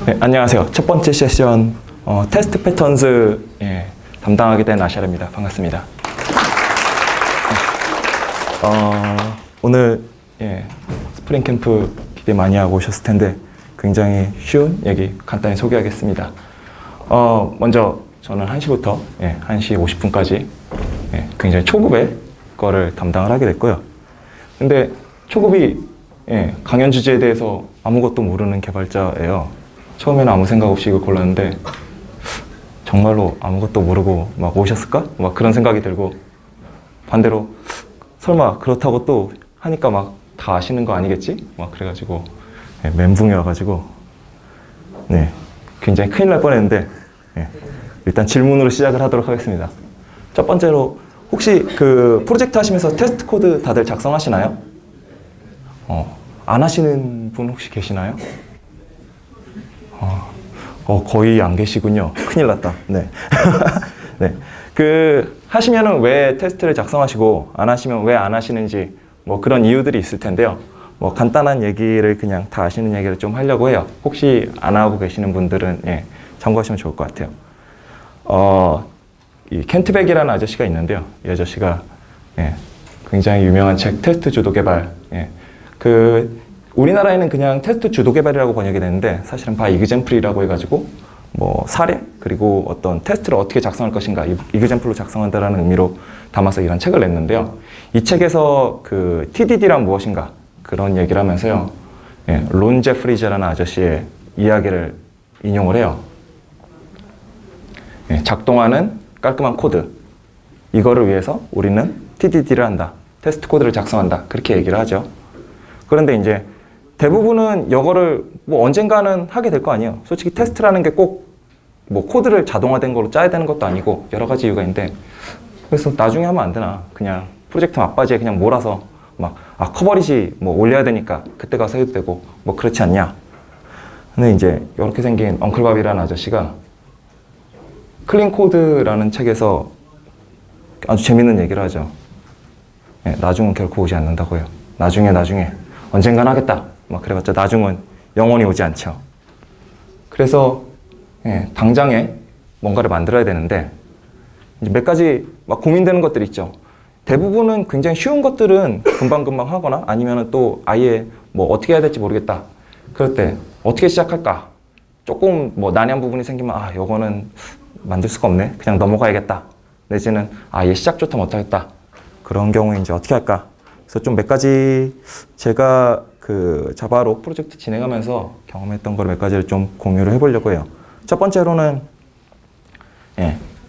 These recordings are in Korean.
네, 안녕하세요. 첫 번째 세션 테스트 패턴즈 담당하게 된 아샤르입니다. 반갑습니다. 오늘 스프링 캠프 기대 많이 하고 오셨을 텐데 굉장히 쉬운 얘기 간단히 소개하겠습니다. 먼저 저는 1시부터 1시 50분까지 굉장히 초급의 거를 담당을 하게 됐고요. 근데 초급이 강연 주제에 대해서 아무것도 모르는 개발자예요. 처음에는 아무 생각 없이 이걸 골랐는데 정말로 아무것도 모르고 막 오셨을까? 막 그런 생각이 들고, 반대로 설마 그렇다고 또 하니까 막 다 아시는 거 아니겠지? 막 그래가지고 멘붕이 와가지고 굉장히 큰일 날 뻔했는데 일단 질문으로 시작을 하도록 하겠습니다. 첫 번째로 혹시 그 프로젝트 하시면서 테스트 코드 다들 작성하시나요? 안 하시는 분 혹시 계시나요? 거의 안 계시군요. 큰일 났다. 네. 네. 하시면은 왜 테스트를 작성하시고, 안 하시면 왜 안 하시는지, 뭐 그런 이유들이 있을 텐데요. 뭐 간단한 얘기를 그냥 다 아시는 얘기를 좀 하려고 해요. 혹시 안 하고 계시는 분들은, 참고하시면 좋을 것 같아요. 이 켄트백이라는 아저씨가 있는데요. 이 아저씨가, 굉장히 유명한 책, 테스트 주도 개발. 우리나라에는 그냥 테스트 주도 개발이라고 번역이 되는데, 사실은 바이 이그젬플이라고 해가지고 뭐 사례 그리고 어떤 테스트를 어떻게 작성할 것인가 이그젬플로 작성한다라는 의미로 담아서 이런 책을 냈는데요. 이 책에서 그 TDD란 무엇인가 그런 얘기를 하면서요, 론 제프리즈라는 아저씨의 이야기를 인용을 해요. 작동하는 깔끔한 코드, 이거를 위해서 우리는 TDD를 한다, 테스트 코드를 작성한다, 그렇게 얘기를 하죠. 그런데 이제 대부분은 이거를 뭐 언젠가는 하게 될 거 아니에요. 솔직히 테스트라는 게 꼭 뭐 코드를 자동화된 걸로 짜야 되는 것도 아니고 여러 가지 이유가 있는데, 그래서 나중에 하면 안 되나? 그냥 프로젝트 막바지에 그냥 몰아서 막 커버리지 뭐 올려야 되니까 그때 가서 해도 되고 뭐 그렇지 않냐? 근데 이제 이렇게 생긴 엉클밥이라는 아저씨가 클린 코드라는 책에서 아주 재밌는 얘기를 하죠. 나중은 결코 오지 않는다고요. 나중에 언젠간 하겠다. 막 그래봤자 나중은 영원히 오지 않죠. 그래서 당장에 뭔가를 만들어야 되는데 이제 몇 가지 막 고민되는 것들이 있죠. 대부분은 굉장히 쉬운 것들은 금방금방 하거나 아니면 또 아예 뭐 어떻게 해야 될지 모르겠다. 그럴 때 어떻게 시작할까? 조금 뭐 난해한 부분이 생기면 요거는 만들 수가 없네. 그냥 넘어가야겠다. 내지는 아예 시작조차 못하겠다. 그런 경우에 이제 어떻게 할까? 그래서 좀 몇 가지 제가 그 자바로 프로젝트 진행하면서 경험했던 걸 몇 가지를 좀 공유를 해보려고 해요. 첫 번째로는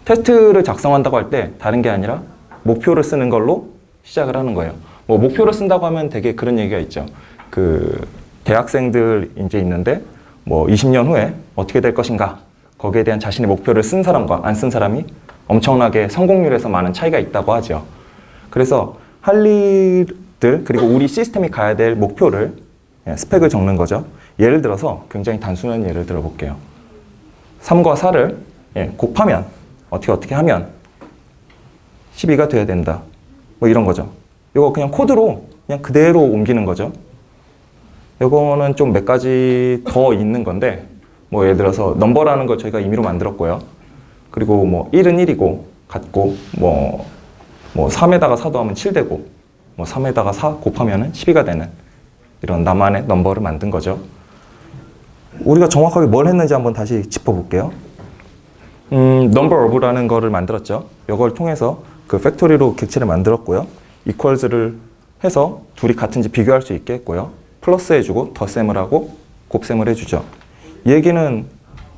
테스트를 작성한다고 할 때 다른 게 아니라 목표를 쓰는 걸로 시작을 하는 거예요. 뭐 목표를 쓴다고 하면 되게 그런 얘기가 있죠. 그 대학생들 이제 있는데 뭐 20년 후에 어떻게 될 것인가, 거기에 대한 자신의 목표를 쓴 사람과 안 쓴 사람이 엄청나게 성공률에서 많은 차이가 있다고 하죠. 그래서 할 일들 그리고 우리 시스템이 가야 될 목표를 스펙을 적는 거죠. 예를 들어서 굉장히 단순한 예를 들어볼게요. 3과 4를 곱하면 어떻게 하면 12가 돼야 된다. 뭐 이런 거죠. 이거 그냥 코드로 그냥 그대로 옮기는 거죠. 이거는 좀 몇 가지 더 있는 건데, 뭐 예를 들어서 넘버라는 걸 저희가 임의로 만들었고요. 그리고 뭐 1은 1이고 같고 뭐 3에다가 4 더하면 7 되고 뭐 3에다가 4 곱하면 12가 되는 이런 나만의 넘버를 만든 거죠. 우리가 정확하게 뭘 했는지 한번 다시 짚어볼게요. number of라는 거를 만들었죠. 이걸 통해서 그 팩토리로 객체를 만들었고요. equals를 해서 둘이 같은지 비교할 수 있게 했고요. 플러스 해주고 덧셈을 하고 곱셈을 해주죠. 이 얘기는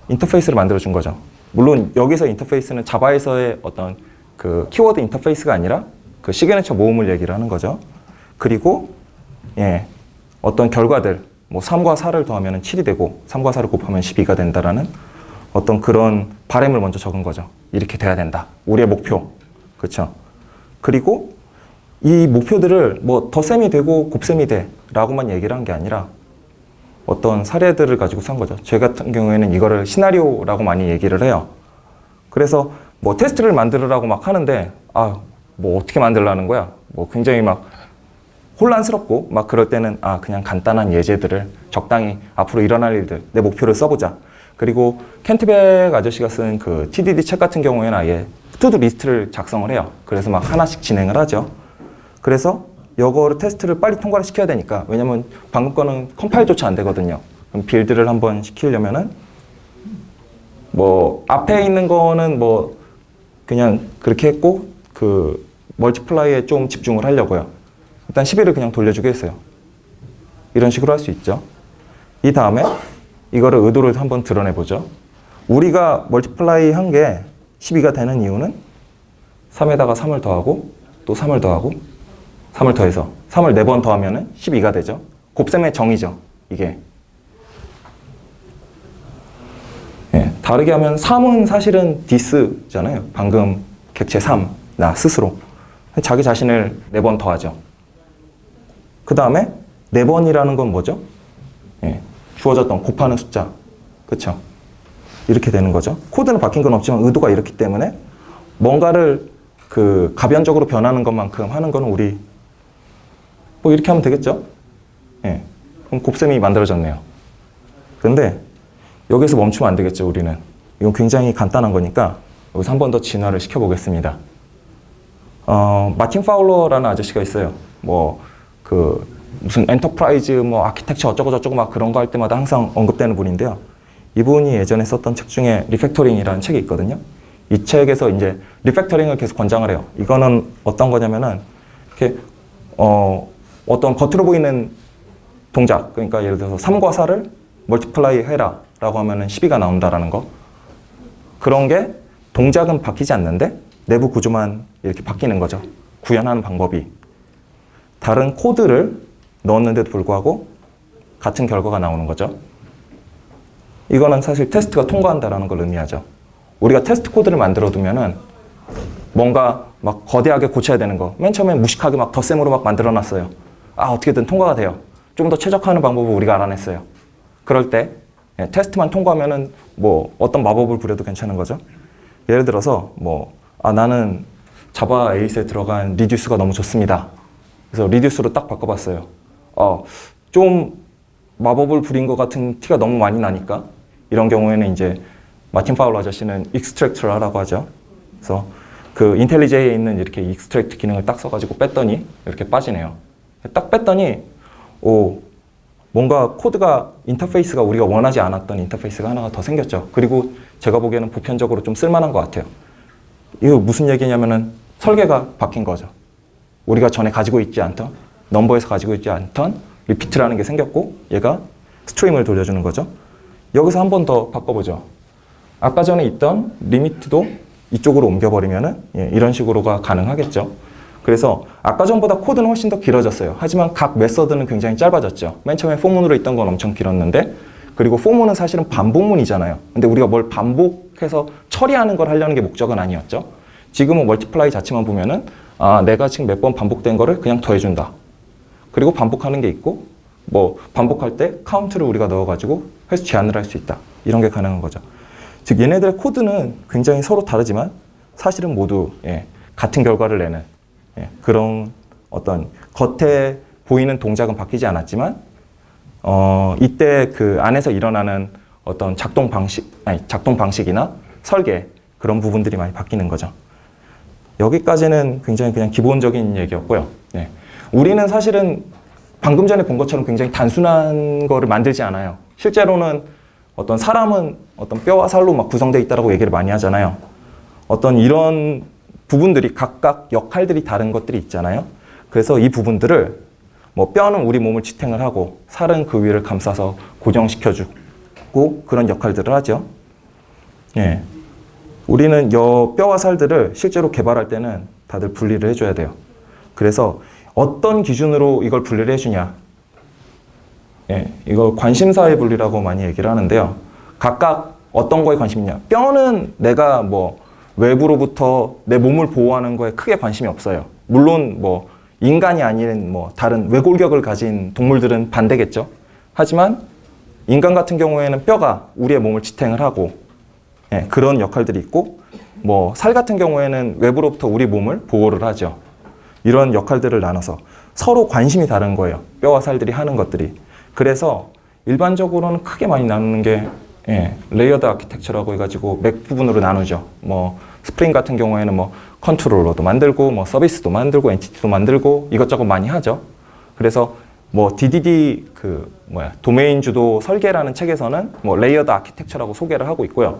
인터페이스를 만들어준 거죠. 물론 여기서 인터페이스는 자바에서의 어떤 그 키워드 인터페이스가 아니라 그 시그니처 모음을 얘기를 하는 거죠. 그리고 어떤 결과들 뭐 3과 4를 더하면 7이 되고 3과 4를 곱하면 12가 된다라는 어떤 그런 바램을 먼저 적은 거죠. 이렇게 돼야 된다. 우리의 목표. 그렇죠? 그리고 이 목표들을 뭐 덧셈이 되고 곱셈이 돼 라고만 얘기를 한 게 아니라 어떤 사례들을 가지고 산 거죠. 제 같은 경우에는 이거를 시나리오라고 많이 얘기를 해요. 그래서 뭐 테스트를 만들으라고 막 하는데 뭐 어떻게 만들라는 거야? 뭐 굉장히 막 혼란스럽고 막 그럴 때는 그냥 간단한 예제들을 적당히 앞으로 일어날 일들, 내 목표를 써보자. 그리고 켄트백 아저씨가 쓴 그 TDD 책 같은 경우에는 아예 투두 리스트를 작성을 해요. 그래서 막 하나씩 진행을 하죠. 그래서 이거를 테스트를 빨리 통과를 시켜야 되니까, 왜냐면 방금 거는 컴파일조차 안 되거든요. 그럼 빌드를 한번 시키려면은 뭐 앞에 있는 거는 뭐 그냥 그렇게 했고, 그 멀티플라이에 좀 집중을 하려고요. 일단 11을 그냥 돌려주게 했어요. 이런 식으로 할 수 있죠. 이 다음에 이거를 의도를 한번 드러내보죠. 우리가 멀티플라이 한 게 12가 되는 이유는 3에다가 3을 더하고 또 3을 더하고 3을 더해서 3을 4번 더하면 12가 되죠. 곱셈의 정의죠, 이게. 예, 다르게 하면 3은 사실은 디스잖아요. 방금 객체 3, 나 스스로. 자기 자신을 4번 더하죠. 그 다음에 4번이라는 건 뭐죠? 예, 주어졌던 곱하는 숫자. 그쵸? 이렇게 되는 거죠. 코드는 바뀐 건 없지만 의도가 이렇기 때문에 뭔가를 그 가변적으로 변하는 것만큼 하는 거는 우리 뭐 이렇게 하면 되겠죠? 예. 그럼 곱셈이 만들어졌네요. 근데 여기서 멈추면 안 되겠죠, 우리는. 이건 굉장히 간단한 거니까 여기서 한 번 더 진화를 시켜보겠습니다. 마틴 파울러라는 아저씨가 있어요. 뭐 그 무슨 엔터프라이즈 뭐 아키텍처 어쩌고 저쩌고 막 그런 거 할 때마다 항상 언급되는 분인데요. 이분이 예전에 썼던 책 중에 리팩토링이라는 책이 있거든요. 이 책에서 이제 리팩터링을 계속 권장을 해요. 이거는 어떤 거냐면은 이렇게 어떤 겉으로 보이는 동작, 그러니까 예를 들어서 3과 4를 멀티플라이 해라 라고 하면은 12가 나온다라는 거. 그런 게 동작은 바뀌지 않는데 내부 구조만 이렇게 바뀌는 거죠. 구현하는 방법이. 다른 코드를 넣었는데도 불구하고 같은 결과가 나오는 거죠. 이거는 사실 테스트가 통과한다라는 걸 의미하죠. 우리가 테스트 코드를 만들어 두면은 뭔가 막 거대하게 고쳐야 되는 거, 맨 처음에 무식하게 막 덧셈으로 막 만들어 놨어요. 아, 어떻게든 통과가 돼요. 좀 더 최적화하는 방법을 우리가 알아냈어요. 그럴 때 테스트만 통과하면은 뭐 어떤 마법을 부려도 괜찮은 거죠. 예를 들어서 뭐 나는 자바 8에 들어간 리듀스가 너무 좋습니다. 그래서 리듀스로 딱 바꿔봤어요. 좀 마법을 부린 것 같은 티가 너무 많이 나니까 이런 경우에는 이제 마틴 파울러 아저씨는 익스트랙트를 하라고 하죠. 그래서 그 인텔리제이에 있는 이렇게 익스트랙트 기능을 딱 써가지고 뺐더니 이렇게 빠지네요. 딱 뺐더니 뭔가 코드가 인터페이스가 우리가 원하지 않았던 인터페이스가 하나가 더 생겼죠. 그리고 제가 보기에는 보편적으로 좀 쓸만한 것 같아요. 이거 무슨 얘기냐면은 설계가 바뀐 거죠. 우리가 전에 가지고 있지 않던, 넘버에서 가지고 있지 않던 리피트라는 게 생겼고 얘가 스트림을 돌려주는 거죠. 여기서 한 번 더 바꿔보죠. 아까 전에 있던 리미트도 이쪽으로 옮겨버리면은 이런 식으로가 가능하겠죠. 그래서 아까 전보다 코드는 훨씬 더 길어졌어요. 하지만 각 메서드는 굉장히 짧아졌죠. 맨 처음에 포문으로 있던 건 엄청 길었는데, 그리고 포문은 사실은 반복문이잖아요. 근데 우리가 뭘 반복해서 처리하는 걸 하려는 게 목적은 아니었죠. 지금은 멀티플라이 자체만 보면은 내가 지금 몇 번 반복된 거를 그냥 더해준다. 그리고 반복하는 게 있고, 뭐 반복할 때 카운트를 우리가 넣어가지고 횟수 제한을 할 수 있다. 이런 게 가능한 거죠. 즉 얘네들의 코드는 굉장히 서로 다르지만 사실은 모두 같은 결과를 내는 그런 어떤 겉에 보이는 동작은 바뀌지 않았지만 이때 그 안에서 일어나는 어떤 작동 방식이나 설계, 그런 부분들이 많이 바뀌는 거죠. 여기까지는 굉장히 그냥 기본적인 얘기였고요. 우리는 사실은 방금 전에 본 것처럼 굉장히 단순한 거를 만들지 않아요. 실제로는 어떤 사람은 어떤 뼈와 살로 막 구성되어 있다고 얘기를 많이 하잖아요. 어떤 이런 부분들이 각각 역할들이 다른 것들이 있잖아요. 그래서 이 부분들을 뭐 뼈는 우리 몸을 지탱을 하고 살은 그 위를 감싸서 고정시켜주고 그런 역할들을 하죠. 우리는 뼈와 살들을 실제로 개발할 때는 다들 분리를 해줘야 돼요. 그래서 어떤 기준으로 이걸 분리를 해주냐. 이걸 관심사의 분리라고 많이 얘기를 하는데요. 각각 어떤 거에 관심이 있냐. 뼈는 내가 뭐 외부로부터 내 몸을 보호하는 거에 크게 관심이 없어요. 물론 뭐 인간이 아닌 뭐 다른 외골격을 가진 동물들은 반대겠죠. 하지만 인간 같은 경우에는 뼈가 우리의 몸을 지탱을 하고 그런 역할들이 있고, 뭐 살 같은 경우에는 외부로부터 우리 몸을 보호를 하죠. 이런 역할들을 나눠서 서로 관심이 다른 거예요. 뼈와 살들이 하는 것들이. 그래서 일반적으로는 크게 많이 나누는 게 예, 레이어드 아키텍처라고 해가지고 맥 부분으로 나누죠. 뭐 스프링 같은 경우에는 뭐 컨트롤러도 만들고 뭐 서비스도 만들고 엔티티도 만들고 이것저것 많이 하죠. 그래서 뭐 DDD 도메인 주도 설계라는 책에서는 뭐 레이어드 아키텍처라고 소개를 하고 있고요.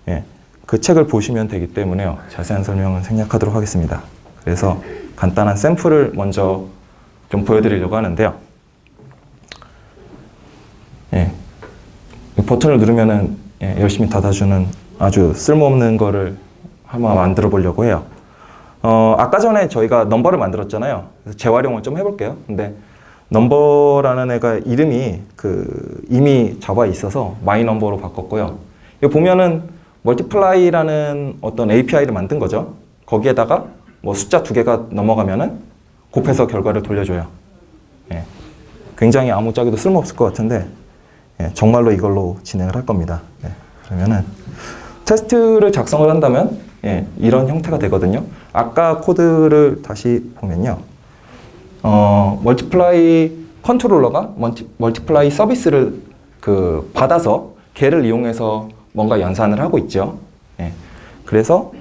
예, 그 책을 보시면 되기 때문에요. 자세한 설명은 생략하도록 하겠습니다. 그래서 간단한 샘플을 먼저 좀 보여드리려고 하는데요. 예, 버튼을 누르면은 열심히 닫아주는 아주 쓸모없는 거를 한번 만들어 보려고 해요. 아까 전에 저희가 넘버를 만들었잖아요. 그래서 재활용을 좀 해볼게요. 근데 넘버라는 애가 이름이 이미 자바에 있어서 마이 넘버로 바꿨고요. 여기 보면은 멀티플라이라는 어떤 API를 만든 거죠. 거기에다가 뭐 숫자 2개가 넘어가면은 곱해서 결과를 돌려줘요. 예, 굉장히 아무짝에도 쓸모없을 것 같은데 정말로 이걸로 진행을 할 겁니다. 그러면은 테스트를 작성을 한다면 이런 형태가 되거든요. 아까 코드를 다시 보면요. 멀티플라이 컨트롤러가 멀티플라이 서비스를 받아서 걔를 이용해서 뭔가 연산을 하고 있죠. 그래서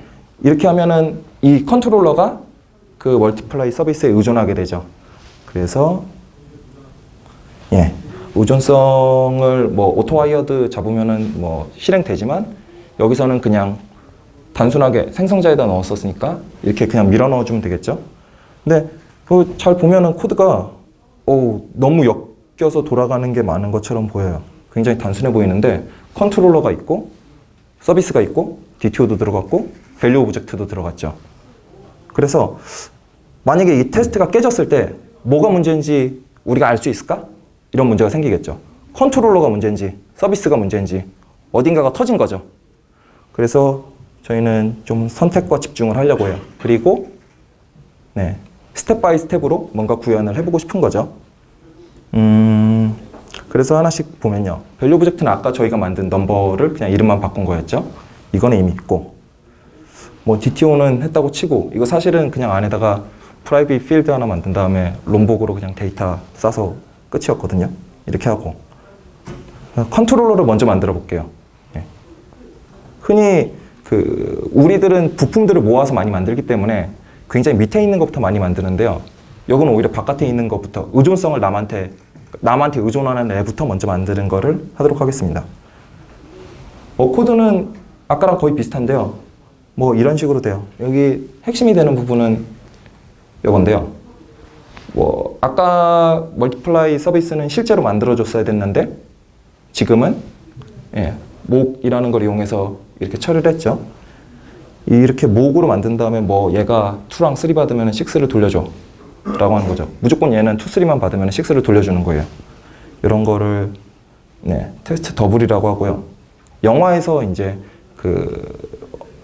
이렇게 하면은 이 컨트롤러가 그 멀티플라이 서비스에 의존하게 되죠. 그래서 의존성을 뭐 오토와이어드 잡으면은 뭐 실행되지만 여기서는 그냥 단순하게 생성자에다 넣었었으니까 이렇게 그냥 밀어 넣어주면 되겠죠. 근데 잘 보면은 코드가 너무 엮여서 돌아가는 게 많은 것처럼 보여요. 굉장히 단순해 보이는데 컨트롤러가 있고 서비스가 있고 DTO도 들어갔고 밸류 오브젝트도 들어갔죠. 그래서 만약에 이 테스트가 깨졌을 때 뭐가 문제인지 우리가 알 수 있을까? 이런 문제가 생기겠죠. 컨트롤러가 문제인지 서비스가 문제인지 어딘가가 터진 거죠. 그래서 저희는 좀 선택과 집중을 하려고 해요. 그리고 스텝 바이 스텝으로 뭔가 구현을 해보고 싶은 거죠. 그래서 하나씩 보면요. 밸류 오브젝트는 아까 저희가 만든 넘버를 그냥 이름만 바꾼 거였죠. 이거는 이미 있고 뭐 DTO는 했다고 치고 이거 사실은 그냥 안에다가 프라이빗 필드 하나 만든 다음에 롬복으로 그냥 데이터 싸서 끝이었거든요. 이렇게 하고 컨트롤러를 먼저 만들어 볼게요. 흔히 우리들은 부품들을 모아서 많이 만들기 때문에 굉장히 밑에 있는 것부터 많이 만드는데요. 여기는 오히려 바깥에 있는 것부터 의존성을 남한테 의존하는 애부터 먼저 만드는 거를 하도록 하겠습니다. 코드는 아까랑 거의 비슷한데요. 뭐 이런 식으로 돼요. 여기 핵심이 되는 부분은 이건데요. 뭐 아까 멀티플라이 서비스는 실제로 만들어줬어야 됐는데 지금은 목이라는 걸 이용해서 이렇게 처리를 했죠. 이렇게 목으로 만든 다음에 뭐 얘가 2랑 3 받으면 6를 돌려줘 라고 하는 거죠. 무조건 얘는 2, 3만 받으면 6를 돌려주는 거예요. 이런 거를 테스트 더블이라고 하고요. 영화에서 이제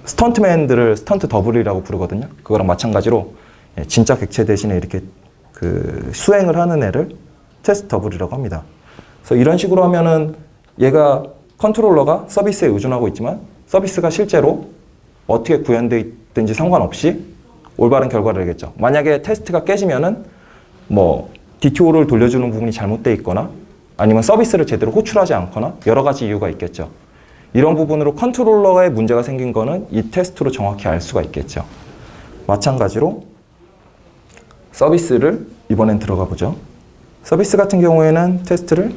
스턴트맨들을 스턴트 더블이라고 부르거든요. 그거랑 마찬가지로 진짜 객체 대신에 이렇게 수행을 하는 애를 테스트 더블이라고 합니다. 그래서 이런 식으로 하면은 얘가 컨트롤러가 서비스에 의존하고 있지만 서비스가 실제로 어떻게 구현되어 있든지 상관없이 올바른 결과를 내겠죠. 만약에 테스트가 깨지면은 뭐 DTO를 돌려주는 부분이 잘못되어 있거나 아니면 서비스를 제대로 호출하지 않거나 여러 가지 이유가 있겠죠. 이런 부분으로 컨트롤러에 문제가 생긴 거는 이 테스트로 정확히 알 수가 있겠죠. 마찬가지로 서비스를 이번엔 들어가 보죠. 서비스 같은 경우에는 테스트를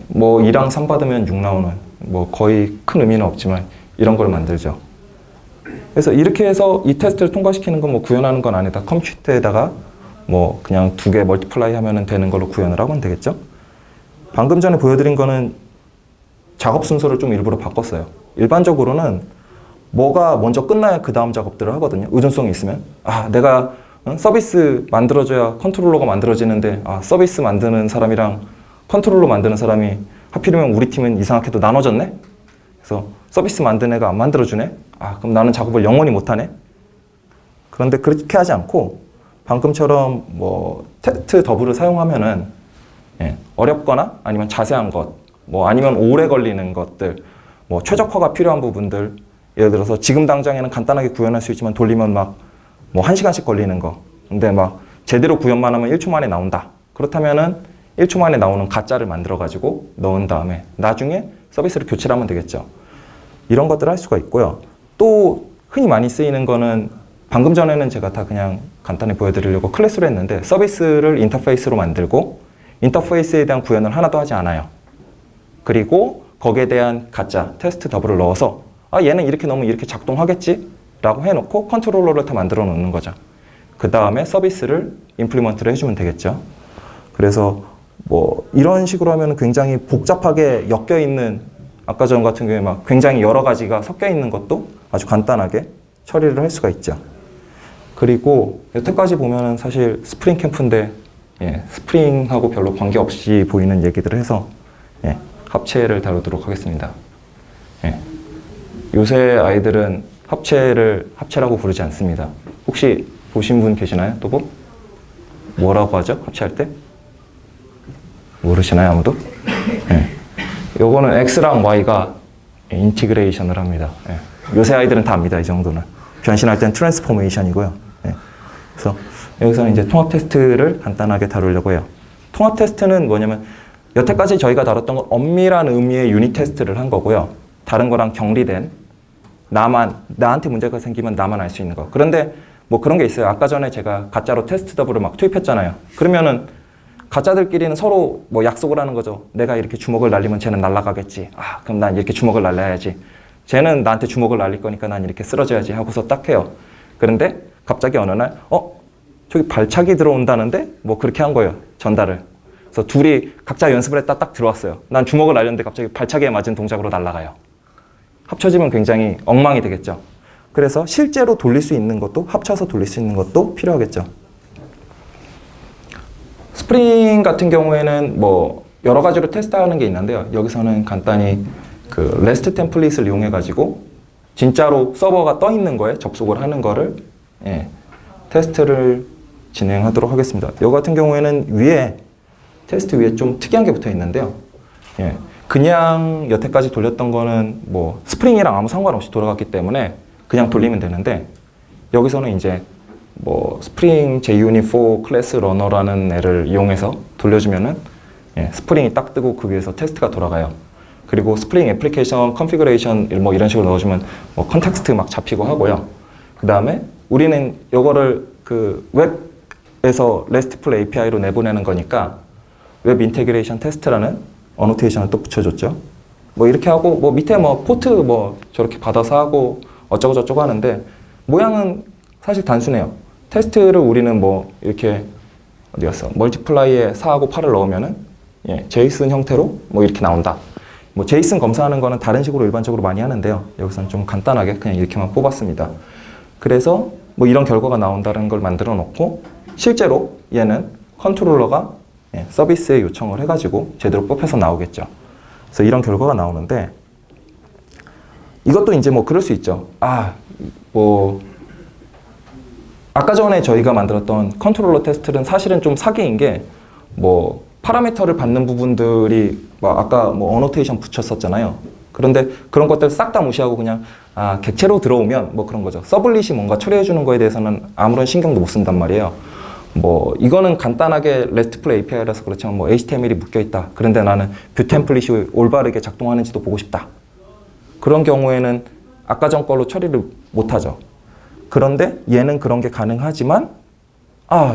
뭐 2랑 3 받으면 6 나오는 뭐 거의 큰 의미는 없지만 이런 걸 만들죠. 그래서 이렇게 해서 이 테스트를 통과시키는 건 뭐 구현하는 건 아니다. 컴퓨터에다가 뭐 그냥 2개 멀티플라이 하면 되는 걸로 구현을 하면 되겠죠. 방금 전에 보여드린 거는 작업 순서를 좀 일부러 바꿨어요. 일반적으로는 뭐가 먼저 끝나야 그 다음 작업들을 하거든요. 의존성이 있으면 내가 서비스 만들어줘야 컨트롤러가 만들어지는데 서비스 만드는 사람이랑 컨트롤러 만드는 사람이 하필이면 우리 팀은 이상하게도 나눠졌네? 그래서 서비스 만든 애가 안 만들어주네? 그럼 나는 작업을 영원히 못하네? 그런데 그렇게 하지 않고 방금처럼 뭐 테스트 더블을 사용하면은 어렵거나 아니면 자세한 것, 뭐 아니면 오래 걸리는 것들, 뭐 최적화가 필요한 부분들, 예를 들어서 지금 당장에는 간단하게 구현할 수 있지만 돌리면 막 뭐 1시간씩 걸리는 거. 근데 막 제대로 구현만 하면 1초 만에 나온다. 그렇다면은 1초 만에 나오는 가짜를 만들어가지고 넣은 다음에 나중에 서비스를 교체를 하면 되겠죠. 이런 것들을 할 수가 있고요. 또 흔히 많이 쓰이는 거는 방금 전에는 제가 다 그냥 간단히 보여드리려고 클래스로 했는데 서비스를 인터페이스로 만들고 인터페이스에 대한 구현을 하나도 하지 않아요. 그리고 거기에 대한 가짜 테스트 더블을 넣어서 얘는 이렇게 넣으면 이렇게 작동하겠지? 라고 해놓고 컨트롤러를 다 만들어 놓는 거죠. 그 다음에 서비스를 임플리먼트를 해주면 되겠죠. 그래서 뭐 이런 식으로 하면 굉장히 복잡하게 엮여 있는 아까 전 같은 경우에 막 굉장히 여러 가지가 섞여 있는 것도 아주 간단하게 처리를 할 수가 있죠. 그리고 여태까지 보면은 사실 스프링 캠프인데 스프링하고 별로 관계없이 보이는 얘기들을 해서 합체를 다루도록 하겠습니다. 요새 아이들은 합체를 합체라고 부르지 않습니다. 혹시 보신 분 계시나요? 또 뭐? 뭐라고 하죠? 합체할 때? 모르시나요? 아무도? 요거는 X랑 Y가 인티그레이션을 합니다. 요새 아이들은 다 압니다. 이 정도는. 변신할 땐 트랜스포메이션이고요. 그래서 여기서는 이제 통합 테스트를 간단하게 다루려고 해요. 통합 테스트는 뭐냐면 여태까지 저희가 다뤘던 건 엄밀한 의미의 유닛 테스트를 한 거고요. 다른 거랑 격리된 나한테 문제가 생기면 나만 알 수 있는 거. 그런데 뭐 그런 게 있어요. 아까 전에 제가 가짜로 테스트 더블을 막 투입했잖아요. 그러면은 가짜들끼리는 서로 뭐 약속을 하는 거죠. 내가 이렇게 주먹을 날리면 쟤는 날아가겠지. 그럼 난 이렇게 주먹을 날려야지. 쟤는 나한테 주먹을 날릴 거니까 난 이렇게 쓰러져야지 하고서 딱 해요. 그런데 갑자기 어느 날 저기 발차기 들어온다는데 뭐 그렇게 한 거예요. 전달을. 그래서 둘이 각자 연습을 했다 딱 들어왔어요. 난 주먹을 날렸는데 갑자기 발차기에 맞은 동작으로 날아가요. 합쳐지면 굉장히 엉망이 되겠죠. 그래서 실제로 돌릴 수 있는 것도 합쳐서 돌릴 수 있는 것도 필요하겠죠. 스프링 같은 경우에는 뭐 여러 가지로 테스트하는 게 있는데요. 여기서는 간단히 그 REST 템플릿을 이용해 가지고 진짜로 서버가 떠 있는 거에 접속을 하는 거를 테스트를 진행하도록 하겠습니다. 이 같은 경우에는 테스트 위에 좀 특이한 게 붙어 있는데요. 그냥 여태까지 돌렸던 거는 뭐 스프링이랑 아무 상관없이 돌아갔기 때문에 그냥 돌리면 되는데 여기서는 이제 뭐 스프링 JUnit4 클래스 러너라는 애를 이용해서 돌려주면은 스프링이 딱 뜨고 그 위에서 테스트가 돌아가요. 그리고 스프링 애플리케이션 컨피그레이션 뭐 이런 식으로 넣어주면 뭐 컨텍스트 막 잡히고 하고요. 그 다음에 우리는 이거를 그 웹에서 RESTful API로 내보내는 거니까 웹 인테그레이션 테스트라는 어노테이션을 또 붙여줬죠. 뭐 이렇게 하고 뭐 밑에 뭐 포트 뭐 저렇게 받아서 하고 어쩌고 저쩌고 하는데 모양은 사실 단순해요. 테스트를 우리는 뭐 이렇게 어디였어? 멀티플라이에 4하고 8을 넣으면은 제이슨 형태로 뭐 이렇게 나온다. 뭐 제이슨 검사하는 거는 다른 식으로 일반적으로 많이 하는데요. 여기서는 좀 간단하게 그냥 이렇게만 뽑았습니다. 그래서 뭐 이런 결과가 나온다는 걸 만들어 놓고 실제로 얘는 컨트롤러가 서비스에 요청을 해가지고 제대로 뽑혀서 나오겠죠. 그래서 이런 결과가 나오는데 이것도 이제 뭐 그럴 수 있죠. 뭐 아까 전에 저희가 만들었던 컨트롤러 테스트는 사실은 좀 사기인 게 뭐 파라미터를 받는 부분들이 뭐 아까 뭐 어노테이션 붙였었잖아요. 그런데 그런 것들 싹 다 무시하고 그냥 객체로 들어오면 뭐 그런 거죠. 서블릿이 뭔가 처리해 주는 거에 대해서는 아무런 신경도 못 쓴단 말이에요. 뭐 이거는 간단하게 RESTful API라서 그렇지만 뭐 HTML이 묶여 있다. 그런데 나는 뷰 템플릿이 올바르게 작동하는지도 보고 싶다. 그런 경우에는 아까 전 걸로 처리를 못 하죠. 그런데 얘는 그런 게 가능하지만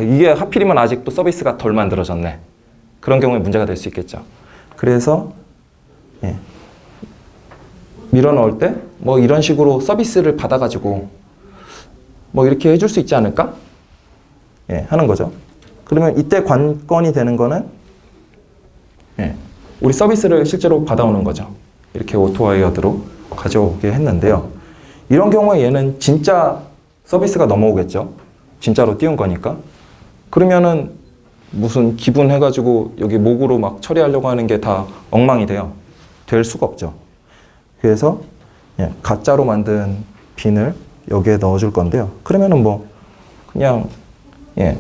이게 하필이면 아직도 서비스가 덜 만들어졌네. 그런 경우에 문제가 될 수 있겠죠. 그래서 밀어 넣을 때 뭐 이런 식으로 서비스를 받아가지고 뭐 이렇게 해줄 수 있지 않을까? 하는 거죠. 그러면 이때 관건이 되는 거는 우리 서비스를 실제로 받아오는 거죠. 이렇게 오토와이어드로 가져오게 했는데요. 이런 경우에 얘는 진짜 서비스가 넘어오겠죠. 진짜로 띄운 거니까. 그러면은 무슨 기분 해가지고 여기 목으로 막 처리하려고 하는 게 다 엉망이 돼요. 될 수가 없죠. 그래서 가짜로 만든 빈을 여기에 넣어줄 건데요. 그러면은 뭐 그냥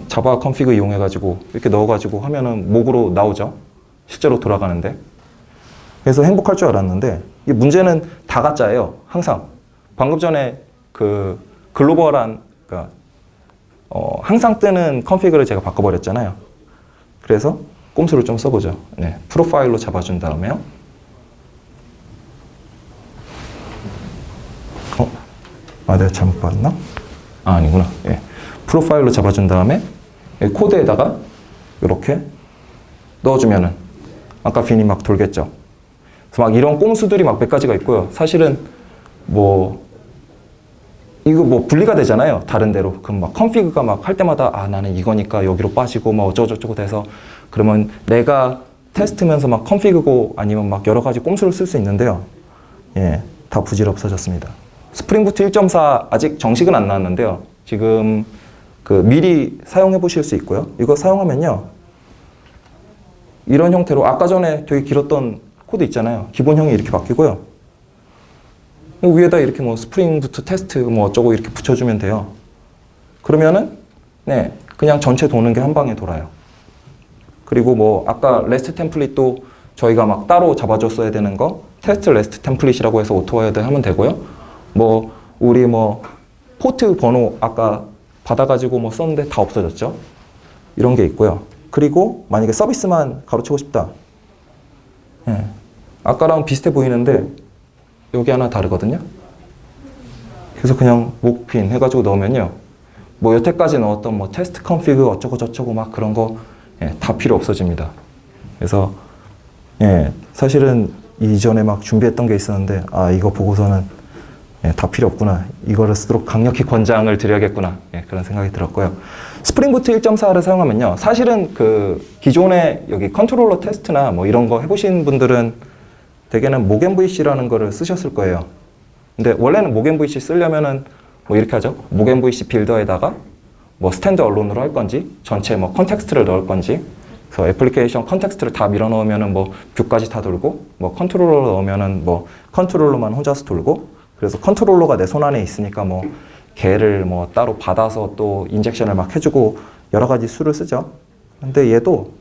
자바 컨피그 이용해가지고 이렇게 넣어가지고 하면은 목으로 나오죠. 실제로 돌아가는데. 그래서 행복할 줄 알았는데 이 문제는 다 가짜예요. 항상. 방금 전에 그 글로벌한 그러니까 항상 뜨는 컨피그를 제가 바꿔버렸잖아요. 그래서 꼼수를 좀 써보죠. 네, 프로파일로 잡아준 다음에요. 내가 잘못 봤나? 아니구나. 예. 프로파일로 잡아준 다음에 코드에다가 이렇게 넣어주면은 아까 빈이 막 돌겠죠. 그래서 막 이런 꼼수들이 막 몇 가지가 있고요. 사실은 뭐 이거 뭐 분리가 되잖아요. 다른 데로. 그럼 막 컨피그가 막 할 때마다 나는 이거니까 여기로 빠지고 막 어쩌고저쩌고 돼서 그러면 내가 테스트면서 막 컨피그고 아니면 막 여러 가지 꼼수를 쓸 수 있는데요. 예, 다 부질없어졌습니다. 스프링 부트 1.4 아직 정식은 안 나왔는데요. 지금 그 미리 사용해 보실 수 있고요. 이거 사용하면요. 이런 형태로 아까 전에 되게 길었던 코드 있잖아요. 기본형이 이렇게 바뀌고요. 위에다 이렇게 뭐 스프링 부트 테스트 뭐 어쩌고 이렇게 붙여주면 돼요. 그러면은 네, 그냥 전체 도는 게 한 방에 돌아요. 그리고 뭐 아까 레스트 템플릿도 저희가 막 따로 잡아줬어야 되는 거 테스트 레스트 템플릿이라고 해서 오토와이어드 하면 되고요. 뭐 우리 뭐 포트 번호 아까 받아가지고 뭐 썼는데 다 없어졌죠. 이런 게 있고요. 그리고 만약에 서비스만 가로치고 싶다. 예. 아까랑 비슷해 보이는데 여기 하나 다르거든요. 그래서 그냥 목핀 해가지고 넣으면요. 뭐 여태까지 넣었던 뭐 테스트 컨피그 어쩌고 저쩌고 막 그런 거 다 필요 없어집니다. 그래서 사실은 이전에 막 준비했던 게 있었는데 이거 보고서는 다 필요 없구나. 이거를 쓰도록 강력히 권장을 드려야겠구나. 그런 생각이 들었고요. 스프링 부트 1.4를 사용하면요. 사실은 그 기존에 여기 컨트롤러 테스트나 뭐 이런 거 해보신 분들은 대개는 목MVC라는 거를 쓰셨을 거예요. 근데 원래는 목MVC 쓰려면은 뭐 이렇게 하죠. 목MVC 빌더에다가 뭐 스탠드 언론으로 할 건지 전체 뭐 컨텍스트를 넣을 건지 그래서 애플리케이션 컨텍스트를 다 밀어 넣으면은 뭐 뷰까지 다 돌고 뭐 컨트롤러 넣으면은 뭐 컨트롤러만 혼자서 돌고 그래서 컨트롤러가 내 손 안에 있으니까 뭐 걔를 뭐 따로 받아서 또 인젝션을 막 해주고 여러 가지 수를 쓰죠. 근데 얘도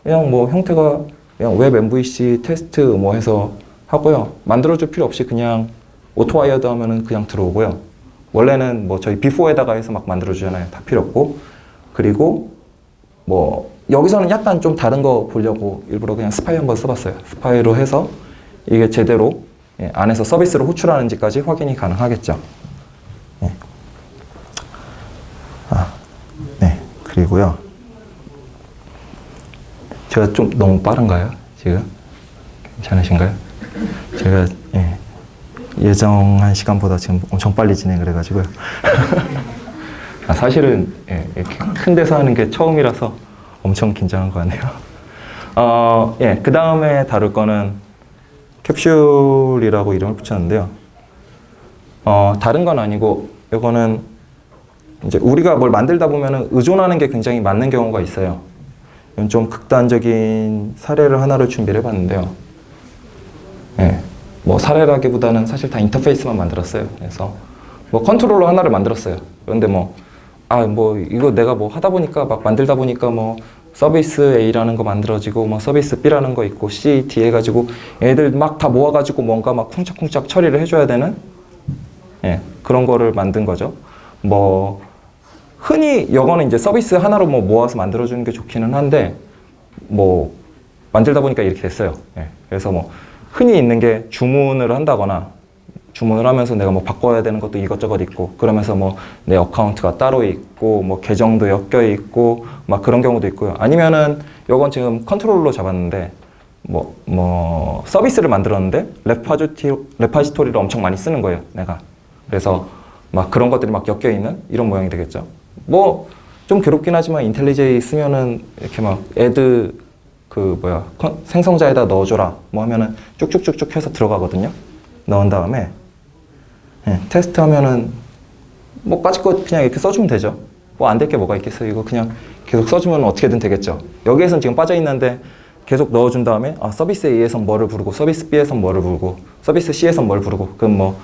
그냥 뭐 형태가 그냥 웹 MVC 테스트 뭐 해서 하고요. 만들어줄 필요 없이 그냥 오토와이어드 하면은 그냥 들어오고요. 원래는 뭐 저희 비포에다가 해서 막 만들어주잖아요. 다 필요 없고. 그리고 뭐 여기서는 약간 좀 다른 거 보려고 일부러 그냥 스파이 한번 써봤어요. 스파이로 해서 이게 제대로 안에서 서비스를 호출하는지까지 확인이 가능하겠죠. 그리고요. 제가 좀 너무 빠른가요? 지금? 괜찮으신가요? 제가 예정한 시간보다 지금 엄청 빨리 진행을 해가지고요. 사실은 이렇게 큰 데서 하는 게 처음이라서 엄청 긴장한 것 같네요. 그 다음에 다룰 거는 캡슐이라고 이름을 붙였는데요. 다른 건 아니고 이거는 이제 우리가 뭘 만들다 보면은 의존하는 게 굉장히 많은 경우가 있어요. 이건 좀 극단적인 사례를 하나를 준비를 해봤는데요. 뭐 사례라기보다는 사실 다 인터페이스만 만들었어요. 그래서 뭐 컨트롤러 하나를 만들었어요. 그런데 뭐 이거 내가 뭐 하다 보니까 막 만들다 보니까 뭐 서비스 A라는 거 만들어지고 뭐 서비스 B라는 거 있고 C, D 해가지고 애들 막 다 모아가지고 뭔가 막 쿵짝쿵짝 처리를 해줘야 되는 그런 거를 만든 거죠. 뭐 흔히 이거는 이제 서비스 하나로 뭐 모아서 만들어주는 게 좋기는 한데 뭐 만들다 보니까 이렇게 됐어요. 그래서 뭐 흔히 있는 게 주문을 한다거나 주문을 하면서 내가 뭐 바꿔야 되는 것도 이것저것 있고 그러면서 뭐 내 어카운트가 따로 있고 뭐 계정도 엮여 있고 막 그런 경우도 있고요. 아니면은 요건 지금 컨트롤러 잡았는데 뭐 서비스를 만들었는데 레파지토리를 엄청 많이 쓰는 거예요, 내가. 그래서 막 그런 것들이 막 엮여 있는 이런 모양이 되겠죠. 뭐 좀 괴롭긴 하지만 인텔리제이 쓰면은 이렇게 막 애드 생성자에다 넣어줘라 뭐 하면은 쭉쭉쭉쭉 해서 들어가거든요. 넣은 다음에 테스트 하면은 뭐 까짓것 그냥 이렇게 써주면 되죠. 뭐 안 될 게 뭐가 있겠어요. 이거 그냥 계속 써주면 어떻게든 되겠죠. 여기에선 지금 빠져 있는데 계속 넣어준 다음에 서비스 A에선 뭐를 부르고 서비스 B에선 뭐를 부르고 서비스 C에선 뭘 부르고 그럼 뭐